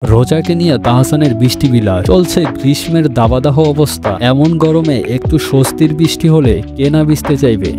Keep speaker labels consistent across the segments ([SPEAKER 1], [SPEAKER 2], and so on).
[SPEAKER 1] রোজাকে নিয়ে তাহসানের বৃষ্টি বিলাস চলছে। গ্রীষ্মের দাবাদাহ অবস্থা, এমন গরমে একটু স্বস্তির বৃষ্টি হলে কে না ভিজতে চাইবে।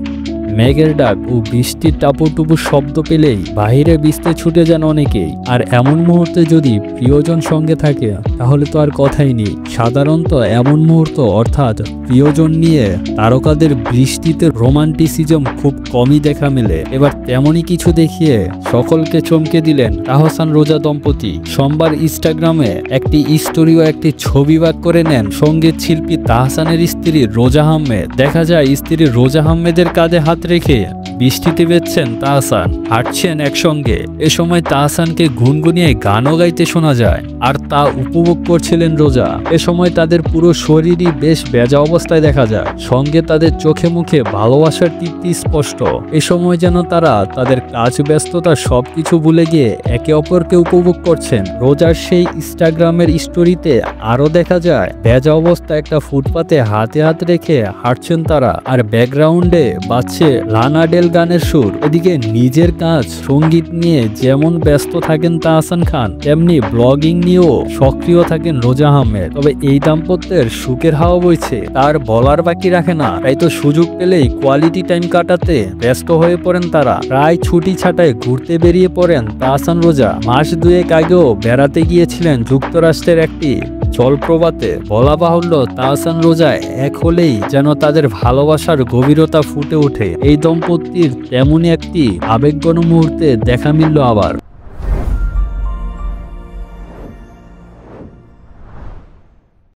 [SPEAKER 1] মেঘের ডাক ও বৃষ্টির টাপুটুপু শব্দ পেলেই বাহিরে ভিজতে ছুটে যান অনেকেই। আর এমন মুহূর্তে যদি প্রিয়জন সঙ্গে থাকে তাহলে তো আর কথাই নেই। সাধারণত এমন মুহূর্ত অর্থাৎ প্রিয়জন নিয়ে তারকাদের বৃষ্টিতে রোমান্টিসিজম খুব কমই দেখা মেলে। এবার তেমনই কিছু দেখিয়ে সকলকে চমকে দিলেন তাহসান রোজা দম্পতি। সোমবার ইনস্টাগ্রামে একটি স্টোরি ও একটি ছবি ভাগ করে নেন সঙ্গীত শিল্পী তাহসানের স্ত্রী রোজা আহমেদ। দেখা যায় স্ত্রী রোজা আহমেদের কাঁধে হাত রেখে বৃষ্টিতে বেচছেন তাহসান, হাঁটছেন একসঙ্গে। এ সময় তাহসানকে গুনগুনিয়ে গানও গাইতে শোনা যায়, আর তা উপভোগ করছিলেন রোজা। এ সময় তাদের পুরো শরীরই বেশ বেজা অবস্থায় দেখা যায়, সঙ্গে তাদের চোখে মুখে ভালোবাসার তৃপ্তি স্পষ্ট। এ সময় যেন তারা তাদের কাজ ব্যস্ততা সবকিছু ভুলে গিয়ে একে অপরকে উপভোগ করছেন। রোজার সেই ইনস্টাগ্রামের স্টোরিতে আরো দেখা যায় বেজা অবস্থায় একটা ফুটপাতে হাতে হাত রেখে হাঁটছেন তারা, আর ব্যাকগ্রাউন্ডে বাজছে লানা ডেল গানের সুর। এদিকে নিজের কাজ সঙ্গীত নিয়ে যেমন ব্যস্ত থাকেন তাহসান খান, তেমনি ব্লগিং নিয়েও সক্রিয় থাকেন রোজা আহমেদ। তবে এই দাম্পত্যের সুখের হাওয়া বইছে, তার বলার বাকি রাখে না। তাই তো সুযোগ পেলেই কোয়ালিটি টাইম কাটাতে ব্যস্ত হয়ে পড়েন তারা। প্রায় ছুটি ছাটায় ঘুরতে বেরিয়ে পড়েন তাহসান রোজা। মাস দুয়েক আগেও বেড়াতে গিয়েছিলেন যুক্তরাষ্ট্রের একটি জলপ্রপাতে। বলা বাহুল্য তাহসান রোজা এক হলেই যেন তাদের ভালোবাসার গভীরতা ফুটে ওঠে। এই দম্পতির তেমনই একটি আবেগঘন মুহূর্তে দেখা মিলল আবার।